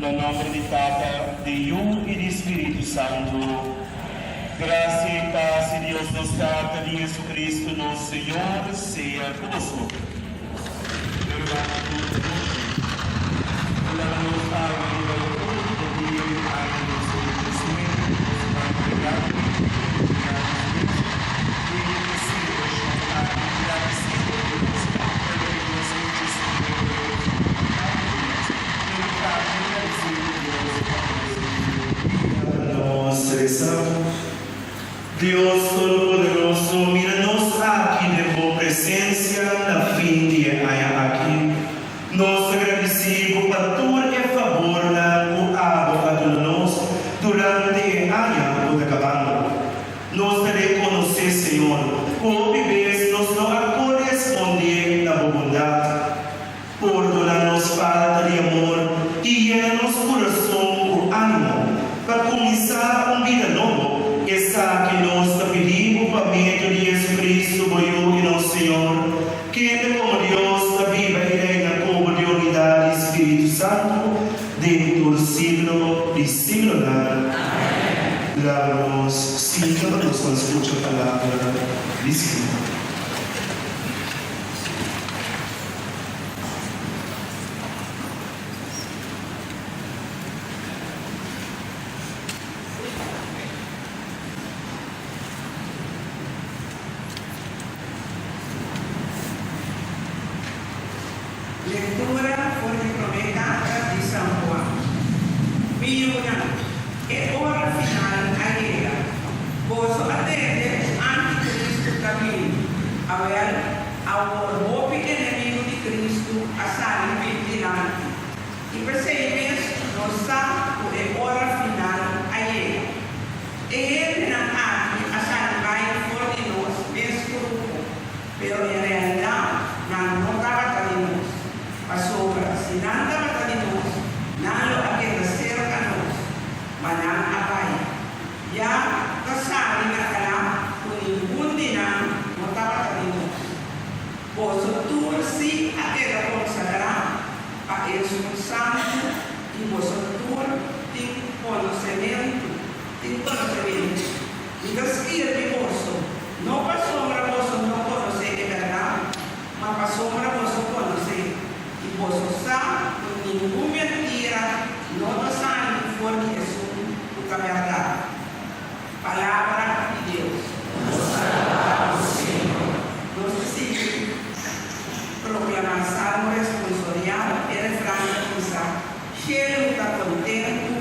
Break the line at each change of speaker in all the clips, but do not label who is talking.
no nombre de Tata, de Hijo y de Espíritu Santo. Gracia y paz y Dios nos trata de Jesucristo, nuestro Señor, sea con nosotros.
Dios Todopoderoso, míranos aquí de tu presencia na fim de aqui. Nós agradecemos por todo o favor na o abo a nós durante o ano do acabando. Nós te reconhecer, Senhor, por viver nós não corresponder na bondade, por donar-nos falta de amor e llenar-nos coração o ânimo para começar vida nova. Essa que nós te pedimos por meio de Jesus Cristo, meu e nosso Senhor, que é como Deus da viva e reina como de unidade e Espírito Santo, dentro do siglo de siglo. Amém. Damos sintamos com a escuta a palavra de Senhor.
Lectura corricomendata di San Juan. Miuna, è ora finale a Lega. Posso attendere anche Cristo cammino. Aver hopi inimigo di Cristo a sali vintilanti. I perseguiments non sa che è ora finale a Lega. E ele non ha a sali vai fuori di noi, mescolo. Però in realtà non trova di noi. Passobra, si nanda matalinos, nalo akin na sirkanos, manang apay. Ya, kasari na kalam, kuning bundi na matalinos. Boso tursi akin akong sagaram, pa-Espiritu Santo, y boso tur, ting conocimiento. Y describe mi boso, no pasombra boso no conoce de verdad, ma pasombra boso conoce. Posso sa, nenhuma mentira, não sai fora de Jesus, o que é verdade. Palavra de Deus. Nós precisamos proclamar salmo responsorial e refrão de pensar. Cheiro está contento,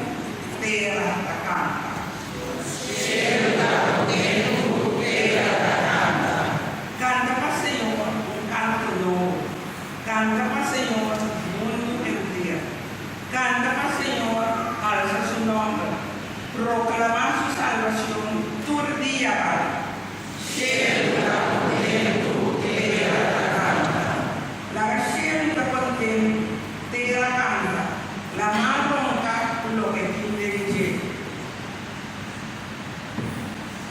terra está canta. Cheiro está contento, terra está canta. Canta para o Senhor um canto novo. Canta para o Senhor mundo inteiro. Canta para o Senhor, alça seu nome. Proclamar sua salvação todo dia. Cheiro está contento, terra canta. La cheiro está contente, terra canta. La mano nunca lo que quiere.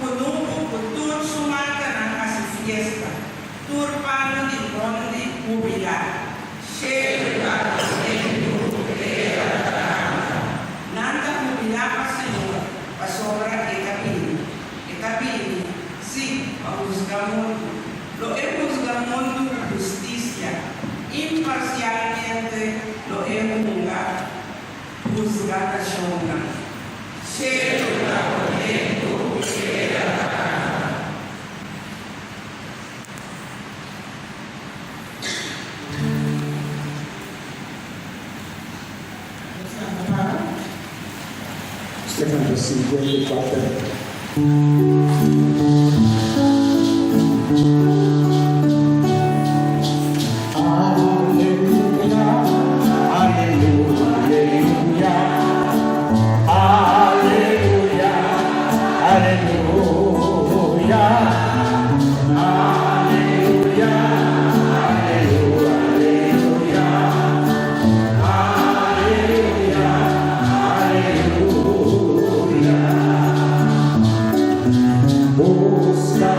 Conuco, por su mata na casa fiesta. Turpano di bondi jubilar. Chega nanda jubilar para Senhor, para sobra e cabine. Sim, a buscar mundo. Lo é buscar mundo justiça. Imparcialmente lo é buscar a chonga. Chega contento, chega.
Canto 54. Busca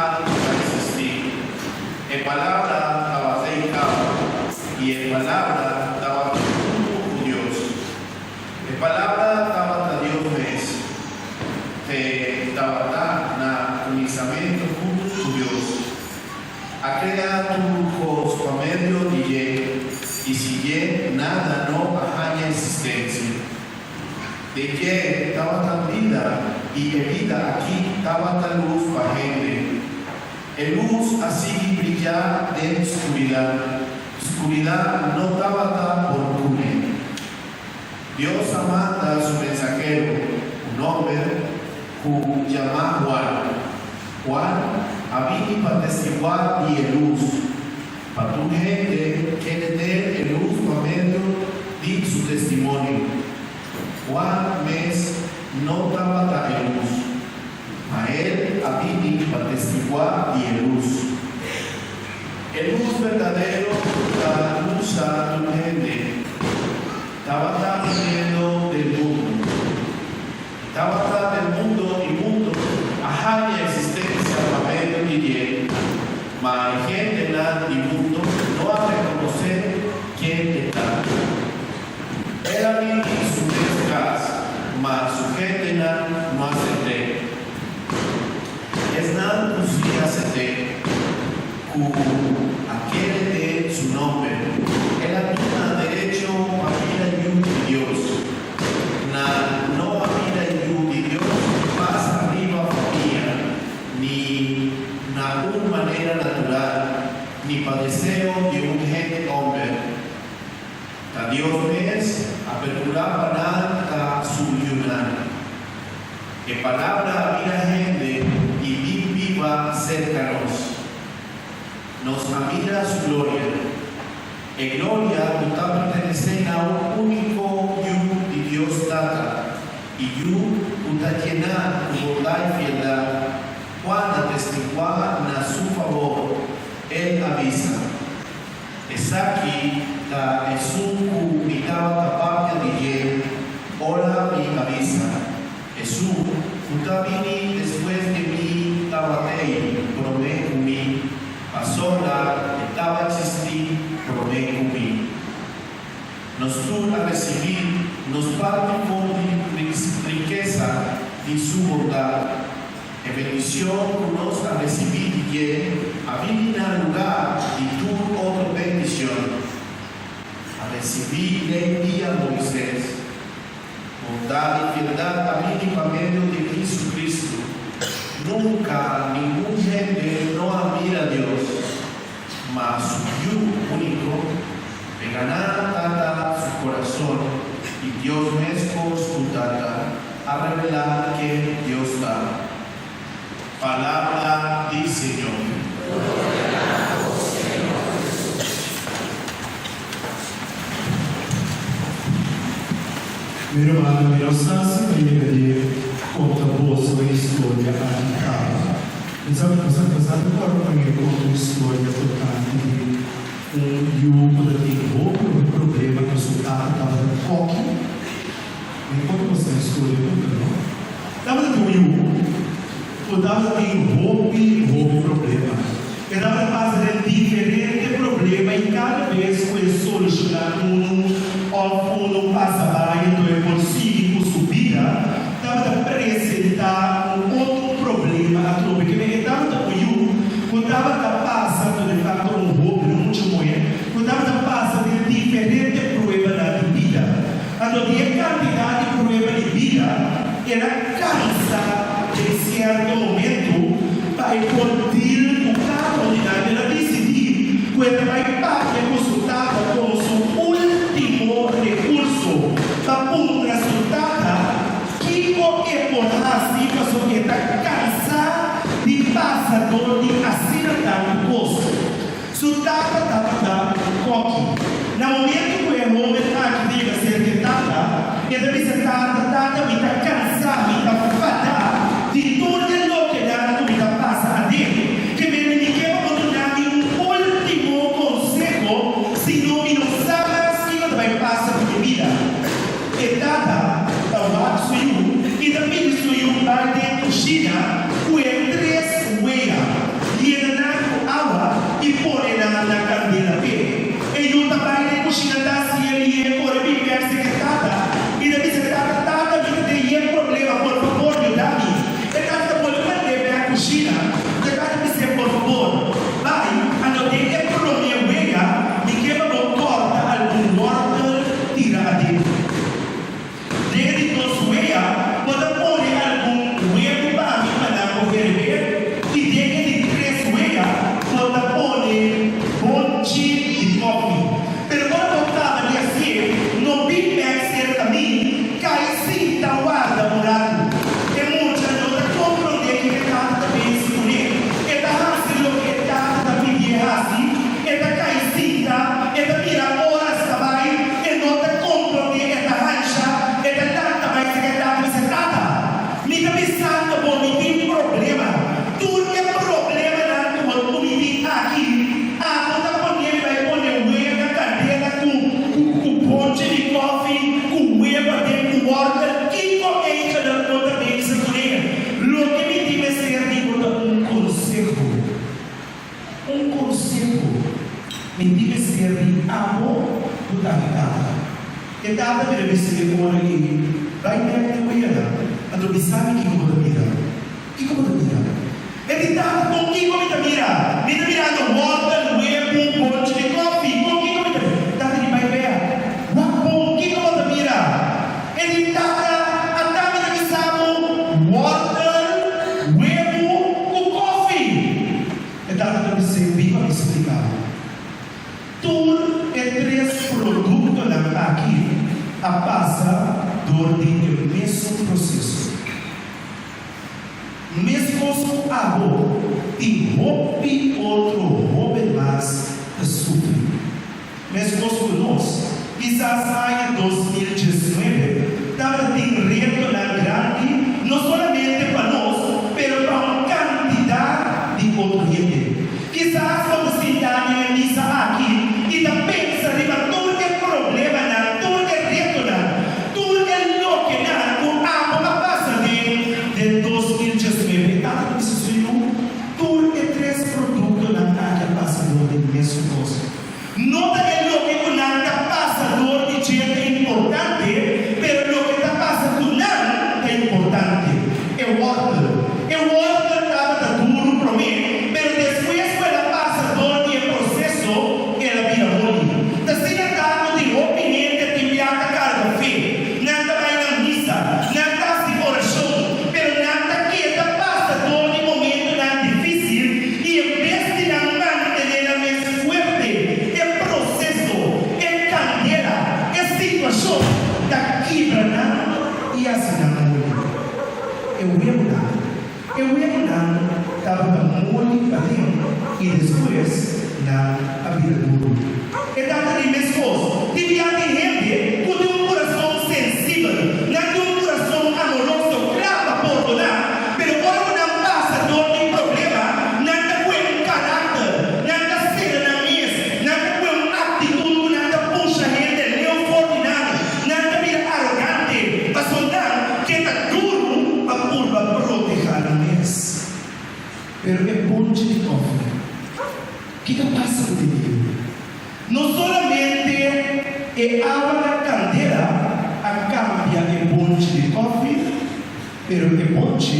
antes de existir. En palabra estaba y en palabra estaba con Dios. En palabra estaba Dios mes. Te estaba na conhecimento com Dios. A crear tu medio y si nada no haya existencia. De que estaba tan vida y vida aquí estaba tan luz para gente. El luz así brillar en oscuridad. Oscuridad no estaba tan por cubrir. Dios manda a su mensajero, un hombre que llama Juan. Juan había para testiguar y el luz. Para tu gente que le dé el luz para medio de su testimonio. Juan mes no estaba tan en luz. A él había para testiguar y el luz. El luz verdadero, la luz a tu gente, estaba tan viniendo del mundo. Estaba tan del mundo y mundo, ajá, existencia para medio de mas hay gente en el mundo no ha reconocer quién está. Era bien su desgracia, mas su gente no acepté. Es nada posible aceptar aquel de su nombre. Él tiene derecho a vida y Dios. No a vida y Dios más arriba familia, ni na una manera natural, ni para deseo de un gente hombre. A Dios es aperturar para su yunan. Que palabra vida gente y viva cercanos. Nos admira su gloria. En gloria está perteneciendo a un único yu de Dios data. Y yu está llena de bondad y fidelidad. Cuando testiguar a su favor, él avisa. Es aquí que Jesús comunicaba capaz de él, hola y avisa. Jesús, usted vini después de mí, tabatei, promé mí, pasó la estaba existir, promé mí. Nos tú a recibir, nos parte con riqueza y su bondad. En bendición nos a recibir y a venir al lugar y tu otra bendición. A recibir ley día Moisés. Bondad y fidelidad a mí para medio de Jesucristo. Nunca ningún gente no admira a Dios, mas su único de ganar tata su corazón y Dios mismo su tata a revelar que Dios da. Palabra del Señor.
Mi hermano, mi rosanza mi vedere conta boa sua história aqui casa. Então, você agora para mim conta uma história tocante de grupo da Timbo, um problema que o sultano estava no foco. Me conta você a história, não? Estava no Podava ter roubo problema. E dava para fazer diferente problema e cada vez foi solucionar um passabaio do possível subida, dava para apresentar outro problema a tudo, porque me dava para quando dava para passar de fato roubo, não tinha moeda, quando dava para passar de diferente problema da vida, a quantidade de problema de vida era cansada. Em certo momento, vai conter o carro de ela decidir quando vai pagar o resultado como seu último recurso para o resultado que é por assim pessoa que está cansada de passador de assinar o posto. Resultado estava coque. No momento que o homem está aqui deve ser tentada, ele deve ser tentada, me está cansado, me está fatal. De tudo o que dá na vida passa a dele, que me dediquemos a dar um último conselho, se não sabe se não vai passar por vida. É dada ao lado suyo, e também suyo vai de China, com 3 huellas. Hindi seri amo utang tata. E tata deve essere ora che vai bene qui là. Allora bisami chi come mira. Chi come mira? E di tata con chi come mira? Mi sta mirando water, web, un poncio di coffee. Con chi come mira? Tata di vai bene. Ma con chi come mira? E di tata andava da bisamo water, web, un coffee. E tata deve essere viva e spiegare. Tur e três produtos aqui a passa durante o mesmo processo. Mesmo avô tem roupe outro roupe mais a sofrer. Mesmo nós, quizás em 2019, estava tem reto na grande, não somente para nós, mas para uma quantidade de outro gente. Quizás quando se dá a missa aqui, e da pensa di tutto il problema, tutto il reto, tutto il loco, con amo a passa del 2019, tanto che si sono tutti e tre prodotti che passano del mesmo cosa. Nota che lo che non passa di gente importante, però lo che passa non è importante, è water. E water estava duro para mim, pero después quando passa todo el proceso, ela vira boli. Assim não de opinião de piada cada fé, nada vai na missa, nada de oração, pero nada que passa todo el momento nada difícil e em vez de manter a mais fuerte, o processo, a candela, a situação da quebra e assim não. Eu estava muito para dentro e depois na abertura. E data de mesmos, devia ter gente com coração sensível, não de coração amoroso, clama por donar, mas quando não passa dor de problema, não tem caráter, não ser na mesa, não tem atitude, não puxa gente, não fortinário, não vira arrogante, mas não que está duro para proteger a mesa. Pero é ponte de cofre. O que passa com Deus? Não somente é água da candeira a cambia é ponte de cofre, pero é ponte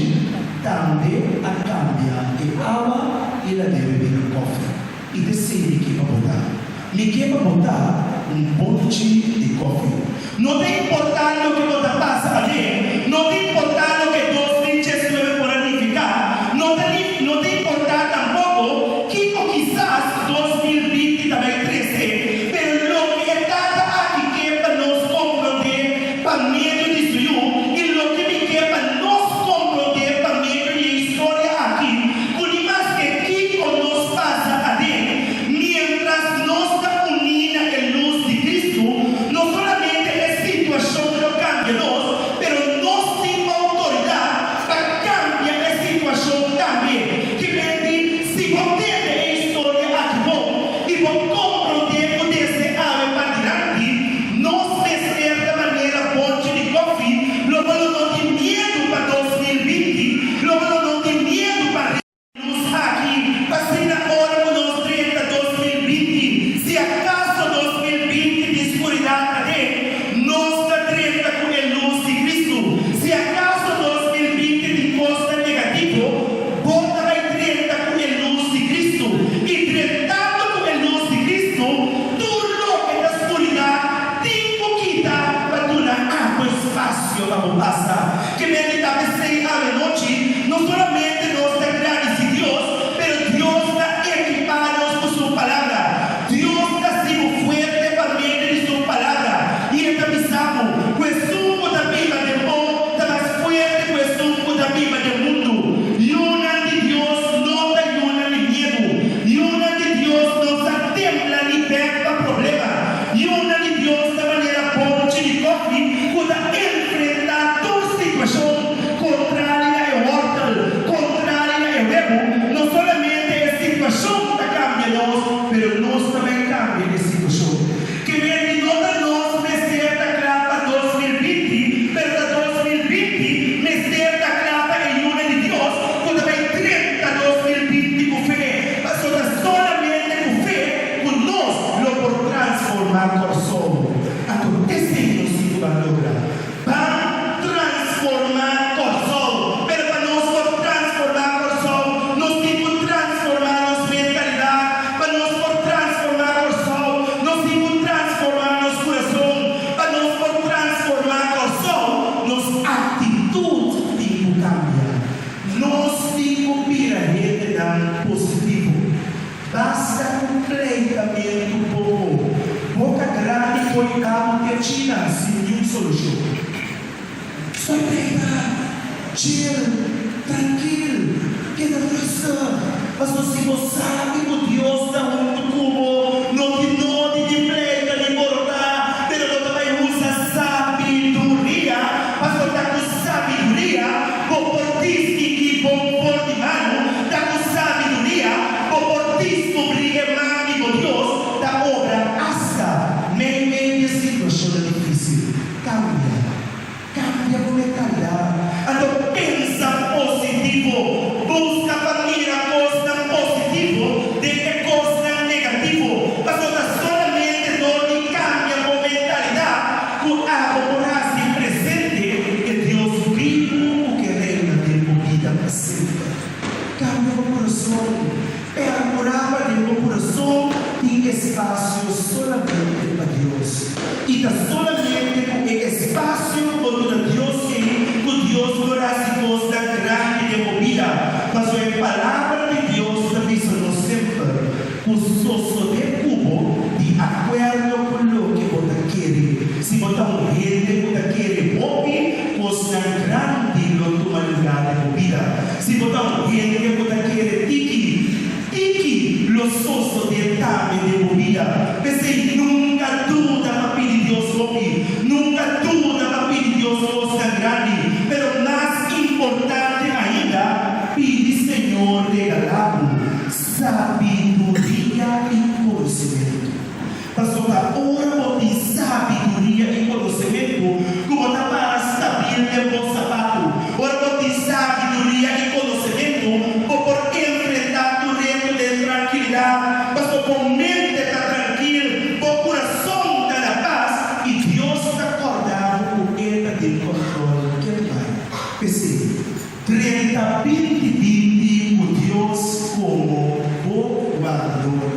também a cambia é água e la deve vir no cofre. E decide que vai botar. Me quer botar ponte de cofre. Não tem importância o que você passa ali, não tem importância o que Deus diz que vai planificar, não tem importância tampoco que quizás 2020 também crescer, pero lo que está aqui que para nos compreender para meio disso e lo que me quer para nos compreender para meio de história aqui, por mais que aqui nos passa ali, mientras nós estamos unidos em luz de Cristo, não solamente é situação que cambia, não. positivo. Basta completamente un poco. Boca grande por el campo de China sin ninguna solución. Estoy chill, tranquilo, queda risa. Mas se você sabe que Deus está junto como não te pleita, nem importa, pero não também usa sabedoria, mas não está com sabedoria, por portismo que por de mano, está com sabedoria, por portismo briga mano com Deus, da obra hasta meio situação difícil. Cambia a mentalidade. Então pensa positivo, busca família coisa positivo, de que coisa negativo. Mas não solamente não cambia a mentalidade, com a coragem presente que Deus vivo que reina de vida para sempre. Cambia o coração, morava dentro do coração tem espaço solamente para Deus. E está solamente com espaço onde Deus tem, com Deus coração coisa grande de vida. Mas a palavra de Deus também nos sempre o sosso de cubo de acordo com o que você quer. Se você gente você quer ouvir, coisa grande no tua lugar de vida. Se você gente você quer tiki, lo sosso de etapa de vida. Pensei, nunca duda para pedir Deus ouvir, nunca duda para pedir Deus coisa grande, pero mais importante ainda, pedir Senhor regalado sabedoria e conhecimento. Pastor, ora por ti sabedoria e conhecimento, como está para saber de bom sapato. Ora por ti sabedoria e conhecimento, por enfrentar o reto de tranquilidade. Pastor, por mente está tranquilo, por coração está na paz, e Deus está acordado com ele de controle. Que vai? Pensei, 30, 20, com Deus como bom guardador.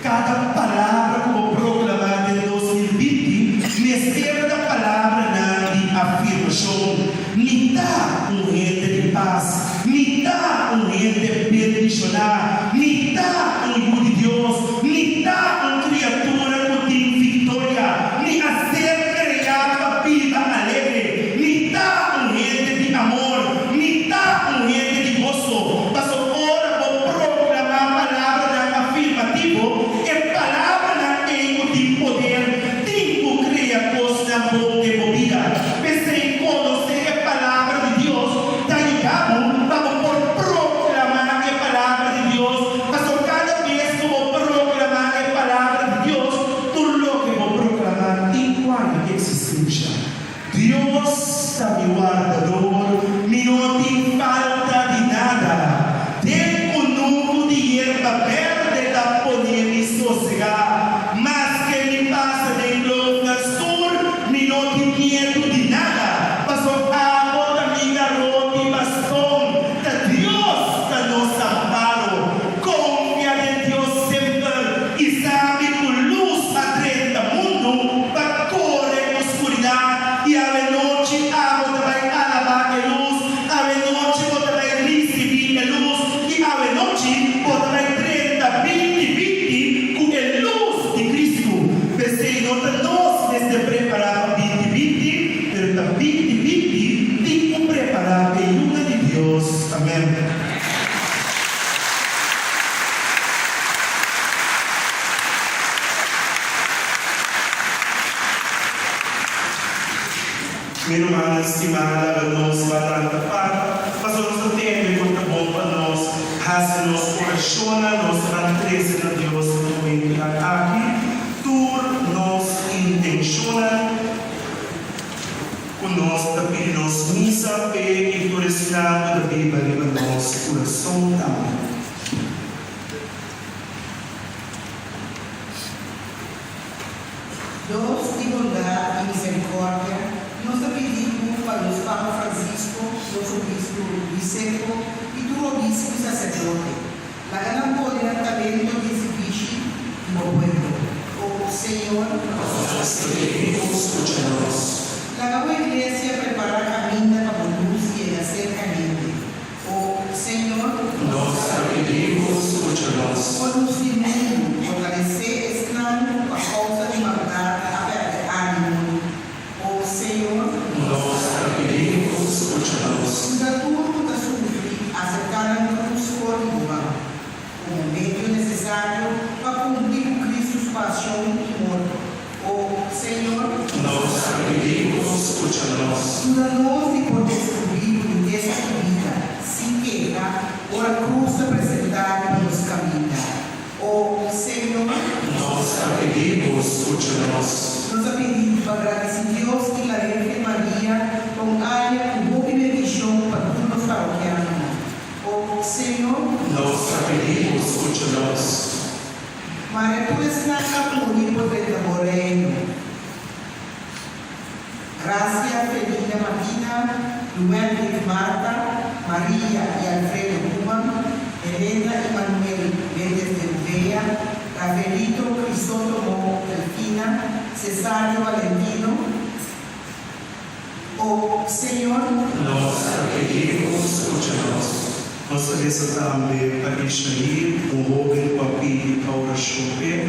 Cada palavra como proclamada em 2020, mistério da palavra na afirmação, me dá gente de paz, me dá gente bendicionar, me dá filho de Deus, me dá criatura com vitória, me acerca a vida alegre, me dá gente de amor, me dá gente de gozo. Passo ora por proclamar a palavra na afirmativo. Deus está mi guardador, me não tem falta de nada. Tem conuco de hierba verde da poder me sossegar, mas que me passa dentro do sur, me não tem medo de nada. Passou água da minha garota e bastão, da Deus da nossa amparo. Confia em Deus sempre e sabe que luz atenta mundo para correr na escuridão e a noite a você vai alabar a luz, a noite você vai receber a luz e a noite você vai 30, 20, com a luz de Cristo. Pensei, nós desde preparar 20, pero da 20, tem que preparar a luz de Deus. Amém. Minha irmã estimada, nós batata para, mas nós temos muito bom para nós, hace nos corajona, nos rentrece na Deus no meio aqui, tu nos intenciona, conosco também nos missa, fé e curiosidade da Bíblia leva nosso coração também.
Deus de bondade e misericórdia, nos pedimos para os Papa Francisco, nosso bispo Vicente e tu obispo e sacerdote, la gran talento que exibiste no pueblo. O Senhor, la nueva iglesia prepara camino para luz y acercamiento. O Senhor,
nós pedimos
necessário para cumprir com Cristo sua paixão e morte. Oh Senhor,
Nossa pedimos, escucha-nos.
ajuda-nos de poder descobrir o desta vida, sem queira, ora cruz apresentar para nos caminhar. Oh Senhor,
Nossa pedimos, escucha-nos.
nos pedimos para agradecer a Deus que a Virgem Maria com área com boa bendição para todos os paroquianos. Oh Senhor,
Nossa pedimos, escucha-nos.
Maria, tu és na capulina por reino. Gracia, Felina, Martina, Luel, Marta, Maria e Alfredo Kuman, Helena e Manuel Mendes de Uvea, Ravelito, Crisóstomo Delfina, Cesário Valentino. Oh Senhor,
Nossa pedimos, escucha-nos. Nossa reza também para Israel, um jovem papi para chover,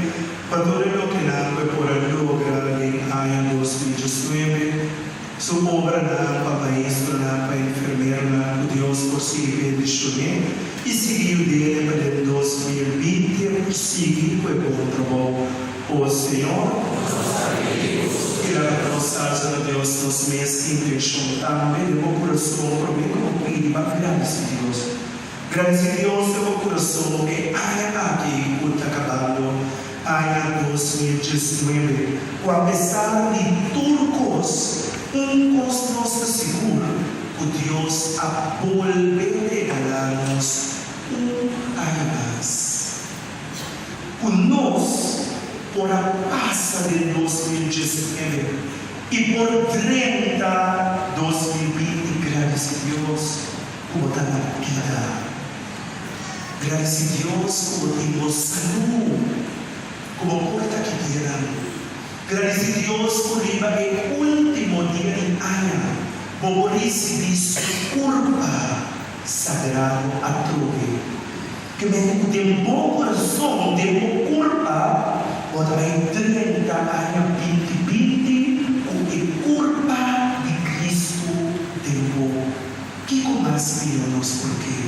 para todo lo que nace por lograr em año 2019, su obra na para maestro, na para enfermeiro, na que Deus por si bendicionou, e seguiu dele para 2020, seguir com o bom trabalho. O Senhor, e a nossa Deus nos meses intenção também, de meu coração, para mim, como pedi, para agradecer a Deus. Grazie a Dios de meu coração que há aqui está acabando, há 2019, o apesar de turcos, costo nos seguro que Deus a volver regalar-nos ano mais. Com nós, por a passa de 2019 e por 30, 2020, graças a Deus, como está na vida. Graças a Deus, como temos saúde, como porta que quieran. Graças a Deus, por o último dia de ano, por receber sua culpa sagrado a trove. Que me de bom coração, de boa culpa, por também 30 anos, 2020, com a culpa de Cristo de bom. Que mais pedimos por quê?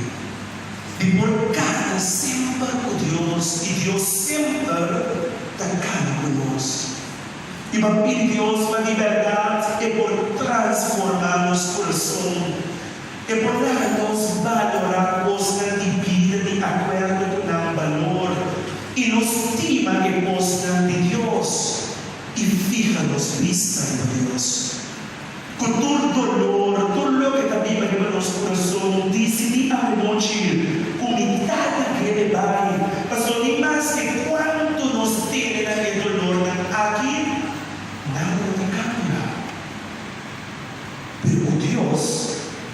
E por cada sempre com Deus, e Deus sempre está cá conosco. E para pedir Deus para liberdade e por transformar nosso coração, e por dar-nos valorar coisas de vida, de acordo com o valor, e nos estima que posta de Deus, e fica-nos vista de Deus. Com todo dolor, tudo o que está vivo em nosso coração, decidi a remover comunidade que ele vai, passou de mais que quanto nos tem naquele dolor aqui, nada cambia. Pero Deus,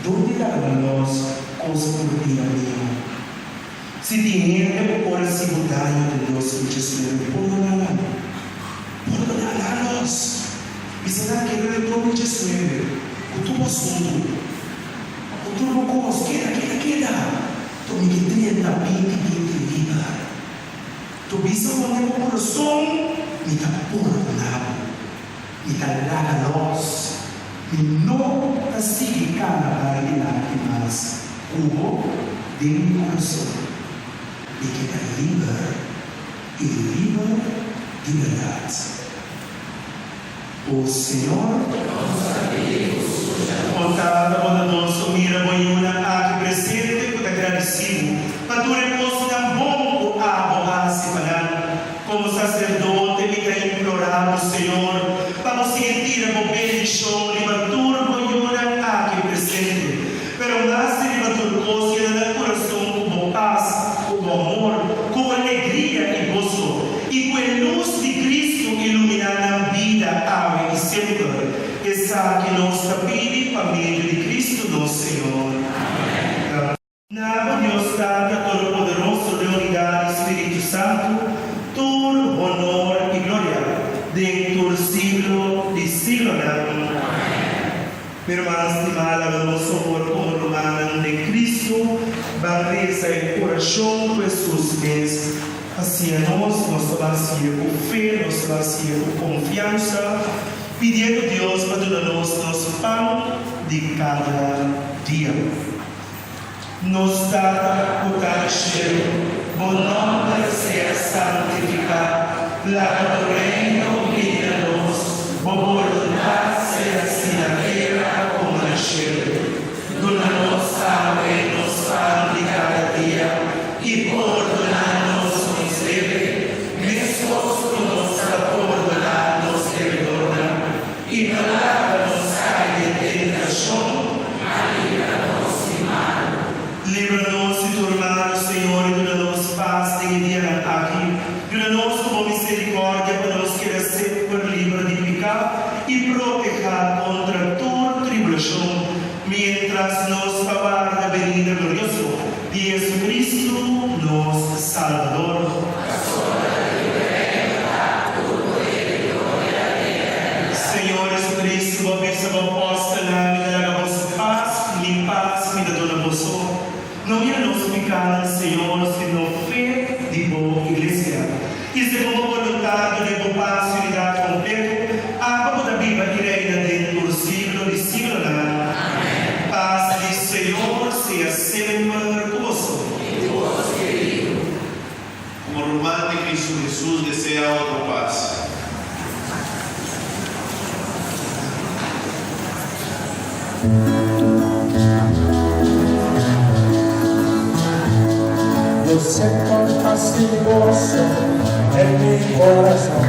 onde dá a nós coisa por dia mesmo? Se dinheiro pode se mudar de Deus, que Jesus pode dar a nós. E será que ele é o Jesus? O tubo assunto, o tubo cos, queda. Tu me queria na vida. Tu bisa o meu coração, me dá perdão, me dá lá nós, e não consigo cada vez mais. Como de meu coração, me queda livre de verdade. O Senhor, contada, bondoso, mira, boiuna, aqui presente, por agradecido, para tu repouso tão bom, se falar, como sacerdote, me tem implorado, Senhor, para nos sentir a bendição, libatur, boiuna, aqui presente, pero nasce libatur, coisa, no coração, como paz, como amor, como alegria e gozo, e com a luz de Cristo iluminar a vida, e sempre, essa que nos pede para meio de Cristo, nosso Senhor. Na Deus Pai, Todo-Poderoso, de unidade, Espírito Santo, todo honor e glória, dentro do siglo de siglo. Pero más estimada, nosso amor como romano de Cristo, barreza el coração por sus bens. Assim, nós vacía com fé, nos vacía com confiança, pedindo a Deus para dar-nos nosso pão de cada dia. Nos dá o cada cheiro, bom nome seja Dato tu reino, vieni a nos, o volontà sia sì la terra come nel cielo. Dona nostra e nostra di cada dia, e perdona-nos nos deve, mesmo que nostra perdonar-nos perdona, e não lava-nos caia de tentação, livra-nos de mal. Livra-nos de turmar, Senhor, e dona-nos paz de dia aqui, dona-nos como misericórdia para nos que ser por livre de pecado e proteger contra toda tribulação, mientras nos aguarda a venida gloriosa de Jesucristo, nosso Salvador. Senhor Jesucristo, vos peço posta na me dar a vossa paz, e paz me dá dona vossa. Não ia nos pecados, Senhor, sino fé de boa igreja. E segundo a vontade de boa paz e unidade completa, a boa da Bíblia e reina dentro do siglo de siglo. Amém. Paz do Senhor seja sempre convosco.
Como hermano de Cristo Jesús desea otra paz.
Yo siento fastidioso en mi corazón,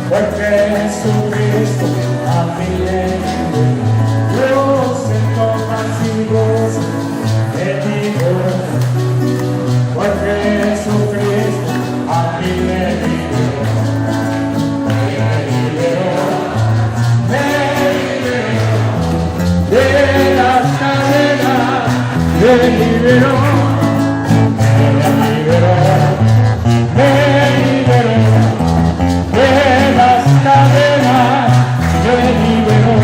porque Jesucristo a mí me libró. Yo siento fastidioso en mi corazón, porque Jesucristo a mí me libró. De las cadenas me liberó, me liberó de las cadenas, me liberó.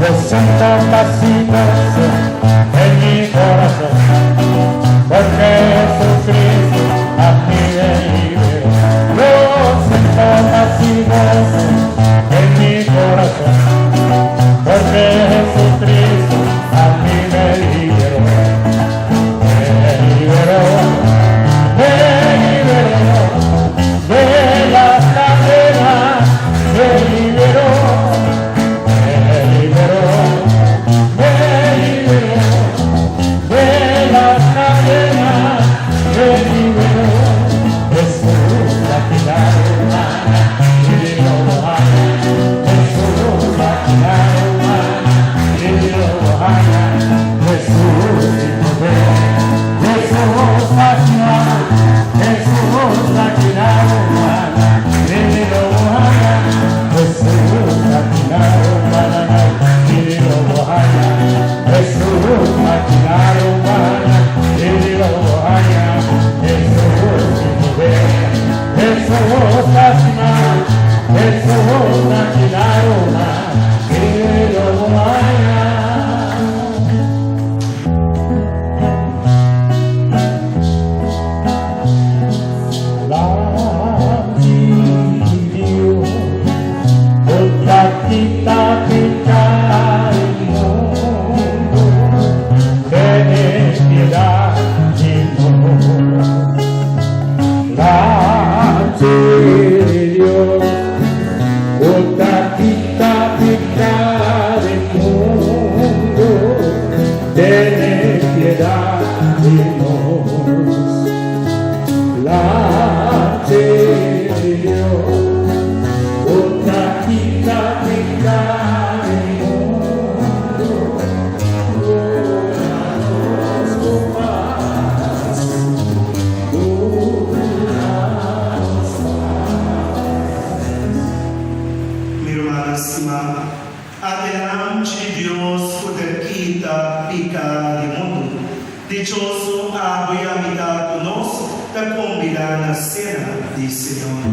Yo siento pasitos en mi corazón, porque Jesucristo a mí me liberó. Yo siento pasitos en mi corazón, porque Jesucristo a mí me liberó, de las cadenas, me liberó, de las cadenas, me liberó. Jesús la humana, y lo ama, Jesús la humana, y lo ama, Jesús sin poder, Jesús fascinado, Jesús la humana, y lo ama, Jesús la humana, y lo ama, Jesús la humana, y lo ama, Jesús sin poder, Jesús fascinado, Jesús la humana, y lo ama. Kita picar el mundo, ten piedad de nosotros. La de Dios, otra kita picar el mundo, ten piedad de nosotros. La de Dios.
Adelante Dios poder quitar picar de mundo. Dichoso abre a mitad conosco da convidar na cena de Senhor.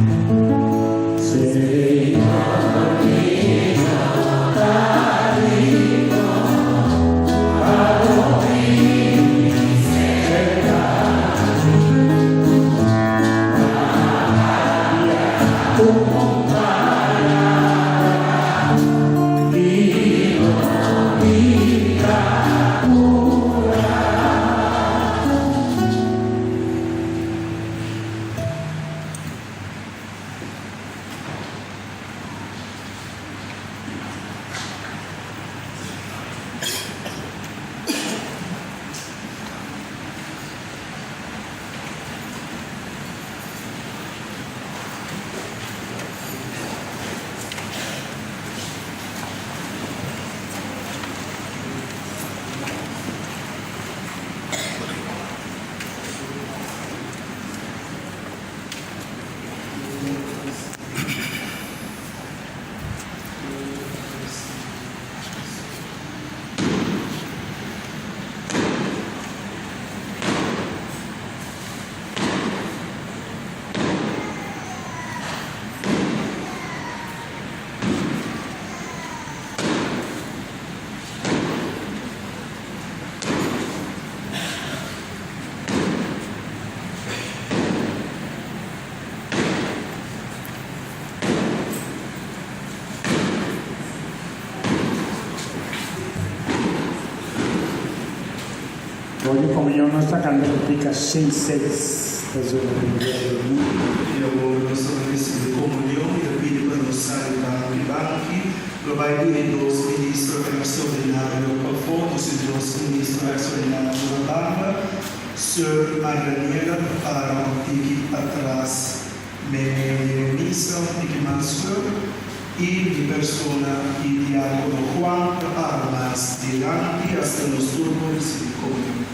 comunión nuestra candelítica sin seis.
E agora nós vamos receber comunhão e eu pido para nos salvar e banque. Lo vai dire dos ministros extraordinarios por fotos e dos ministros extraordinarios da barra. Sir Maraniela para aqui atrás me missa e que mansur e mi persona e diácono Juan para mais diante hasta los turnos de comunhão.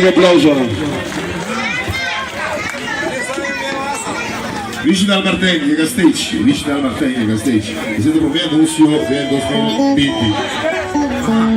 un applauso. Michel Martin je gaat stage. Michel Martin je gaat stage. We zitten op 2020.